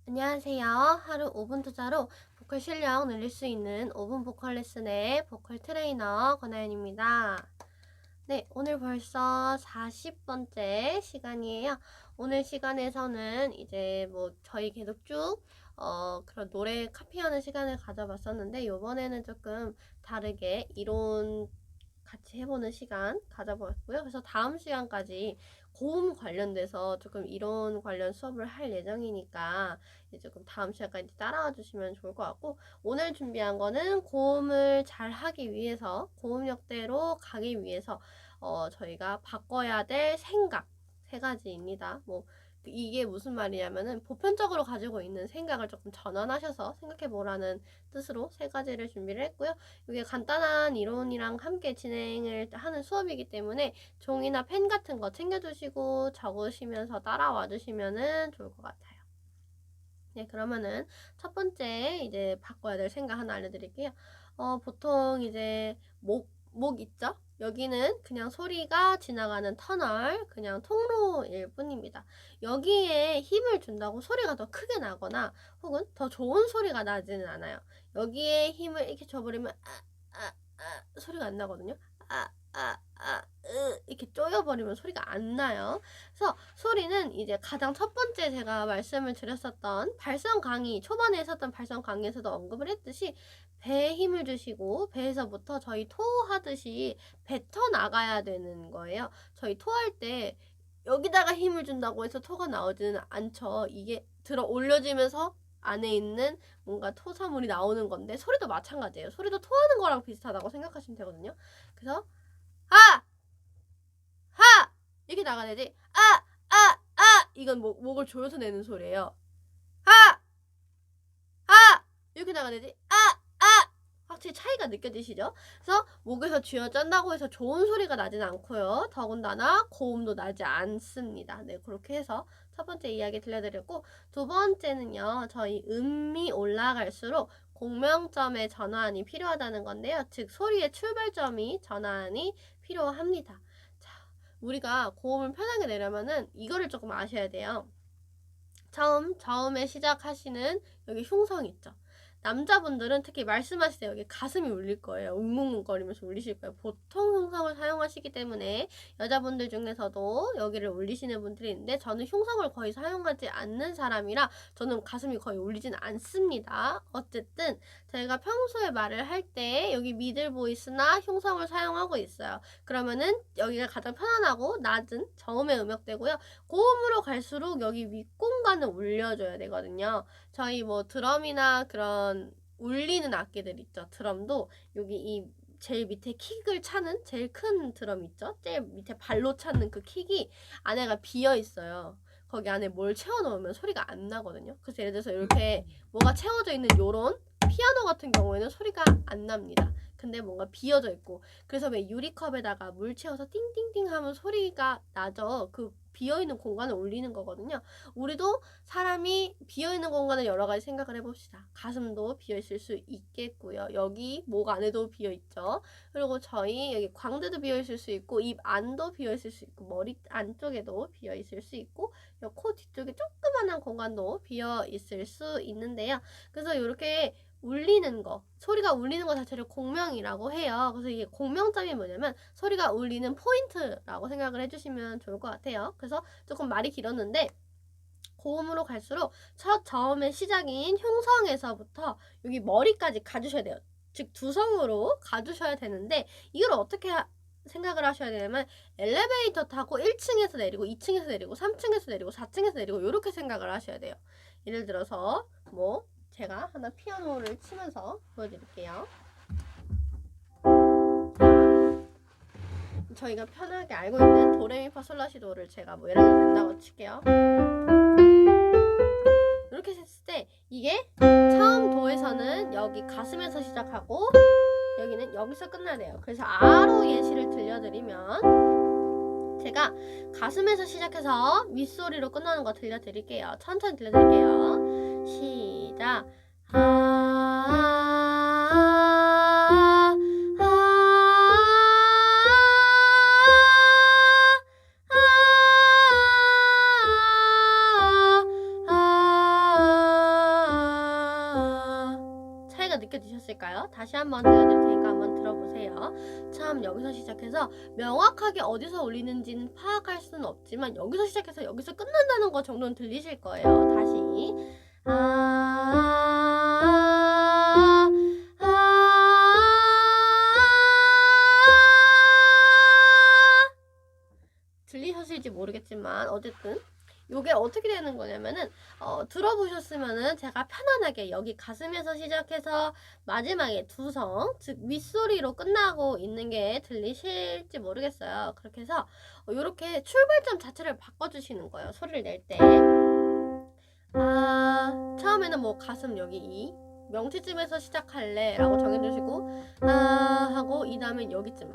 안녕하세요. 하루 5분 투자로 보컬 실력 늘릴 수 있는 5분 보컬 레슨의 보컬 트레이너 권하연입니다. 네, 오늘 벌써 40번째 시간이에요. 오늘 시간에서는 이제 저희 계속 쭉 그런 노래 카피하는 시간을 가져봤었는데, 이번에는 조금 다르게 이론 같이 해보는 시간 가져보았고요. 그래서 다음 시간까지 고음 관련돼서 조금 이론 관련 수업을 할 예정이니까 이제 조금 다음 시간까지 따라와 주시면 좋을 것 같고, 오늘 준비한 거는 고음을 잘 하기 위해서, 고음역대로 가기 위해서 저희가 바꿔야 될 생각 세 가지입니다. 이게 무슨 말이냐면은 보편적으로 가지고 있는 생각을 조금 전환하셔서 생각해 보라는 뜻으로 세 가지를 준비를 했고요. 이게 간단한 이론이랑 함께 진행을 하는 수업이기 때문에 종이나 펜 같은 거 챙겨주시고 적으시면서 따라와 주시면은 좋을 것 같아요. 네, 그러면은 첫 번째 이제 바꿔야 될 생각 하나 알려드릴게요. 보통 이제 목 있죠? 여기는 그냥 소리가 지나가는 터널, 그냥 통로일 뿐입니다. 여기에 힘을 준다고 소리가 더 크게 나거나 혹은 더 좋은 소리가 나지는 않아요. 여기에 힘을 이렇게 줘버리면 소리가 안 나거든요. 이렇게 쪼여버리면 소리가 안 나요. 그래서 소리는 이제 가장 첫 번째 제가 말씀을 드렸었던 발성 강의, 초반에 했었던 발성 강의에서도 언급을 했듯이 배에 힘을 주시고 배에서부터 저희 토하듯이 뱉어 나가야 되는 거예요. 저희 토할 때 여기다가 힘을 준다고 해서 토가 나오지는 않죠. 이게 들어 올려지면서 안에 있는 뭔가 토사물이 나오는 건데, 소리도 마찬가지예요. 소리도 토하는 거랑 비슷하다고 생각하시면 되거든요. 그래서 하! 하! 이렇게 나가야 되지. 이건 목을 조여서 내는 소리예요. 하! 하! 이렇게 나가야 되지. 확실히 차이가 느껴지시죠? 그래서 목에서 쥐어짠다고 해서 좋은 소리가 나진 않고요. 더군다나 고음도 나지 않습니다. 네, 그렇게 해서 첫 번째 이야기 들려드렸고, 두 번째는요, 저희 음이 올라갈수록 공명점의 전환이 필요하다는 건데요. 즉 소리의 출발점이 전환이 필요합니다. 자, 우리가 고음을 편하게 내려면은 이거를 조금 아셔야 돼요. 처음에 시작하시는 여기 흉성 있죠. 남자분들은 특히 말씀하실 때 여기 가슴이 울릴 거예요. 웅웅거리면서 울리실 거예요. 보통 흉성을 사용하시기 때문에 여자분들 중에서도 여기를 울리시는 분들이 있는데, 저는 흉성을 거의 사용하지 않는 사람이라 저는 가슴이 거의 울리진 않습니다. 어쨌든 제가 평소에 말을 할 때 여기 미들 보이스나 흉성을 사용하고 있어요. 그러면은 여기가 가장 편안하고 낮은 저음의 음역대고요. 고음으로 갈수록 여기 윗공간을 울려줘야 되거든요. 저희 드럼이나 그런 울리는 악기들 있죠. 드럼도 여기 이 제일 밑에 킥을 차는 제일 큰 드럼 있죠. 제일 밑에 발로 차는 그 킥이 안에가 비어 있어요. 거기 안에 뭘 채워 넣으면 소리가 안 나거든요. 그래서 예를 들어서 이렇게 뭐가 채워져 있는 요런 피아노 같은 경우에는 소리가 안 납니다. 근데 뭔가 비어져 있고, 그래서 왜 유리컵에다가 물 채워서 띵띵띵 하면 소리가 나죠. 그 비어있는 공간을 울리는 거거든요. 우리도 사람이 비어있는 공간을 여러 가지 생각을 해봅시다. 가슴도 비어있을 수 있겠고요. 여기 목 안에도 비어있죠. 그리고 저희 여기 광대도 비어있을 수 있고, 입 안도 비어있을 수 있고, 머리 안쪽에도 비어있을 수 있고, 코 뒤쪽에 조그만한 공간도 비어있을 수 있는데요. 그래서 이렇게 울리는 거, 소리가 울리는 거 자체를 공명이라고 해요. 그래서 이게 공명점이 뭐냐면 소리가 울리는 포인트라고 생각을 해주시면 좋을 것 같아요. 그래서 조금 말이 길었는데, 고음으로 갈수록 첫 저음의 시작인 흉성에서부터 여기 머리까지 가주셔야 돼요. 즉 두성으로 가주셔야 되는데, 이걸 어떻게 생각을 하셔야 되냐면, 엘리베이터 타고 1층에서 내리고 2층에서 내리고 3층에서 내리고 4층에서 내리고 이렇게 생각을 하셔야 돼요. 예를 들어서 제가 하나 피아노를 치면서 보여드릴게요. 저희가 편하게 알고 있는 도레미파솔라시도를 제가 예를 들어 낸다고 칠게요. 이렇게 했을 때 이게 처음 도에서는 여기 가슴에서 시작하고 여기는 여기서 끝나야 돼요. 그래서 아로 예시를 들려드리면, 제가 가슴에서 시작해서 윗소리로 끝나는 거 들려드릴게요. 천천히 들려드릴게요. 시작. 거예요. 다시 한번 들려드릴 테니까 한번 들어보세요. 참 여기서 시작해서 명확하게 어디서 울리는지는 파악할 수는 없지만 여기서 시작해서 여기서 끝난다는 거 정도는 들리실 거예요. 다시 들리셨을지 모르겠지만 어쨌든 요게 어떻게 되는 거냐면은 들어보셨으면은 제가 편안하게 여기 가슴에서 시작해서 마지막에 두성, 즉 윗소리로 끝나고 있는 게 들리실지 모르겠어요. 그렇게 해서 요렇게 출발점 자체를 바꿔주시는 거예요. 소리를 낼 때. 처음에는 뭐 가슴 여기 이 명치쯤에서 시작할래 라고 정해주시고 하고 이 다음에 여기쯤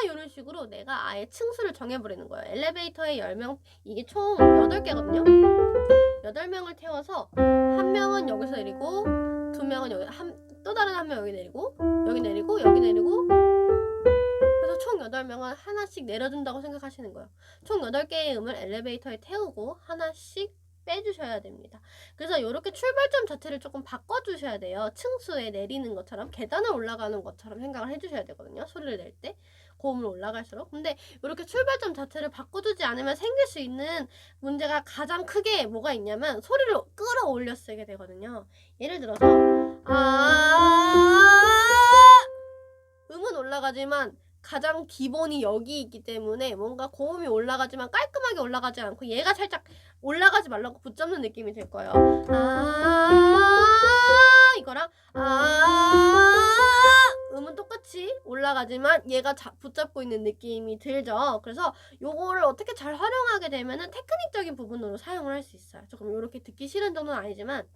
이런 식으로 내가 아예 층수를 정해버리는 거예요. 엘리베이터에 10명, 이게 총 8개거든요. 8명을 태워서 한 명은 여기서 내리고 두 명은 여기, 또 다른 한 명 여기 내리고 여기 내리고 여기 내리고, 그래서 총 8명은 하나씩 내려준다고 생각하시는 거예요. 총 8개의 음을 엘리베이터에 태우고 하나씩 빼주셔야 됩니다. 그래서 이렇게 출발점 자체를 조금 바꿔주셔야 돼요. 층수에 내리는 것처럼 계단을 올라가는 것처럼 생각을 해주셔야 되거든요. 소리를 낼 때 고음을 올라갈수록. 근데 이렇게 출발점 자체를 바꿔주지 않으면 생길 수 있는 문제가 가장 크게 뭐가 있냐면 소리를 끌어올려 쓰게 되거든요. 예를 들어서 음은 올라가지만 가장 기본이 여기 있기 때문에 뭔가 고음이 올라가지만 깔끔하게 올라가지 않고 얘가 살짝 올라가지 말라고 붙잡는 느낌이 들 거예요. 이거랑 음은 똑같이 올라가지만 얘가 붙잡고 있는 느낌이 들죠. 그래서 요거를 어떻게 잘 활용하게 되면은 테크닉적인 부분으로 사용을 할 수 있어요. 조금 이렇게 듣기 싫은 정도는 아니지만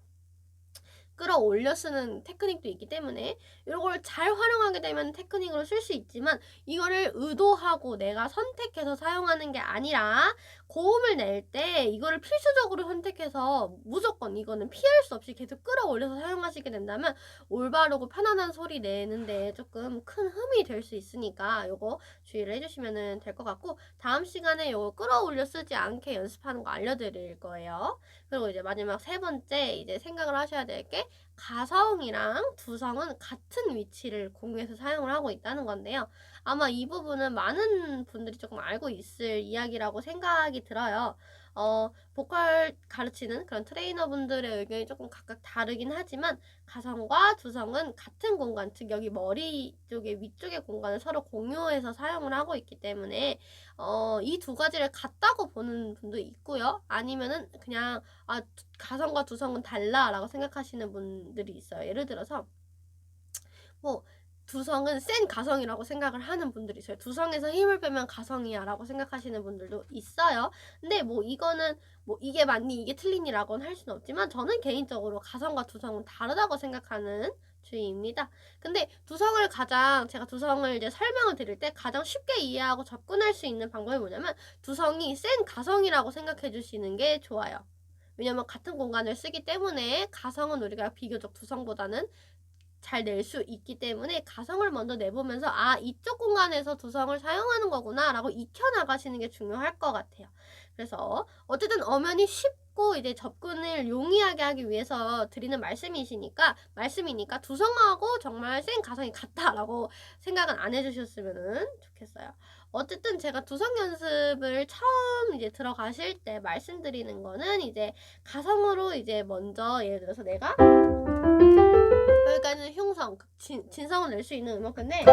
끌어올려 쓰는 테크닉도 있기 때문에 이걸 잘 활용하게 되면 테크닉으로 쓸 수 있지만 이거를 의도하고 내가 선택해서 사용하는 게 아니라 고음을 낼 때 이거를 필수적으로 선택해서 무조건 이거는 피할 수 없이 계속 끌어올려서 사용하시게 된다면 올바르고 편안한 소리 내는데 조금 큰 흠이 될 수 있으니까 요거 주의를 해주시면 될 것 같고, 다음 시간에 요거 끌어올려 쓰지 않게 연습하는 거 알려드릴 거예요. 그리고 이제 마지막 세 번째 이제 생각을 하셔야 될 게 가성이랑 두성은 같은 위치를 공유해서 사용을 하고 있다는 건데요. 아마 이 부분은 많은 분들이 조금 알고 있을 이야기라고 생각이 들어요. 보컬 가르치는 그런 트레이너분들의 의견이 조금 각각 다르긴 하지만 가성과 두성은 같은 공간, 즉 여기 머리 쪽에 위쪽의 공간을 서로 공유해서 사용을 하고 있기 때문에 이 두 가지를 같다고 보는 분도 있고요. 아니면은 그냥 가성과 두성은 달라 라고 생각하시는 분들이 있어요. 예를 들어서 뭐 두성은 센 가성이라고 생각을 하는 분들이 있어요. 두성에서 힘을 빼면 가성이야 라고 생각하시는 분들도 있어요. 근데 뭐 이거는 뭐 이게 맞니 이게 틀리니라고는 할 수는 없지만 저는 개인적으로 가성과 두성은 다르다고 생각하는 주의입니다. 근데 두성을 제가 두성을 이제 설명을 드릴 때 가장 쉽게 이해하고 접근할 수 있는 방법이 뭐냐면 두성이 센 가성이라고 생각해 주시는 게 좋아요. 왜냐면 같은 공간을 쓰기 때문에 가성은 우리가 비교적 두성보다는 잘 낼 수 있기 때문에 가성을 먼저 내보면서 이쪽 공간에서 두성을 사용하는 거구나 라고 익혀나가시는 게 중요할 것 같아요. 그래서 어쨌든 엄연히 쉽고 이제 접근을 용이하게 하기 위해서 드리는 말씀이니까 두성하고 정말 센 가성이 같다라고 생각은 안 해주셨으면 좋겠어요. 어쨌든 제가 두성 연습을 처음 이제 들어가실 때 말씀드리는 거는 이제 가성으로 이제 먼저 예를 들어서 내가 여기까지는 흉성, 진성을 낼 수 있는 음역대인데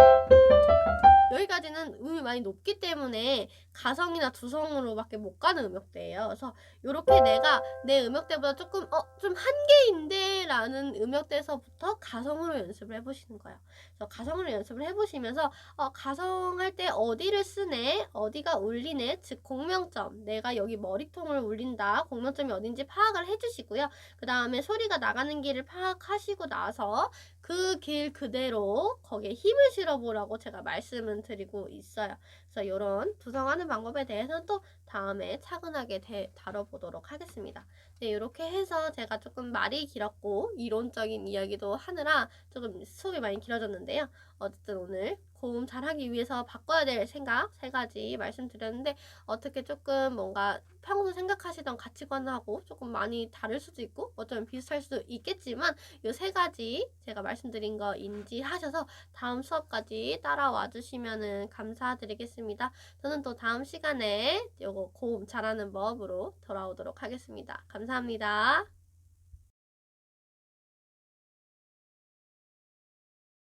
여기까지는 음이 많이 높기 때문에 가성이나 두성으로밖에 못 가는 음역대예요. 그래서 이렇게 내가 내 음역대보다 조금 좀 한계인데 라는 음역대에서부터 가성으로 연습을 해보시는 거예요. 그래서 가성으로 연습을 해보시면서 가성할 때 어디를 쓰네, 어디가 울리네, 즉 공명점, 내가 여기 머리통을 울린다, 공명점이 어딘지 파악을 해주시고요. 그 다음에 소리가 나가는 길을 파악하시고 나서 그 길 그대로 거기에 힘을 실어보라고 제가 말씀을 드리고 있어요. 그래서 이런 두성하는 방법에 대해서는 또 다음에 차분하게 다뤄보도록 하겠습니다. 네, 요렇게 해서 제가 조금 말이 길었고 이론적인 이야기도 하느라 조금 수업이 많이 길어졌는데요. 어쨌든 오늘 고음 잘하기 위해서 바꿔야 될 생각 3가지 말씀드렸는데 어떻게 조금 뭔가 평소 생각하시던 가치관하고 조금 많이 다를 수도 있고 어쩌면 비슷할 수도 있겠지만 요 3가지 제가 말씀드린 거 인지하셔서 다음 수업까지 따라와 주시면은 감사드리겠습니다. 저는 또 다음 시간에 요거 고음 잘하는 법으로 돌아오도록 하겠습니다. 감사합니다.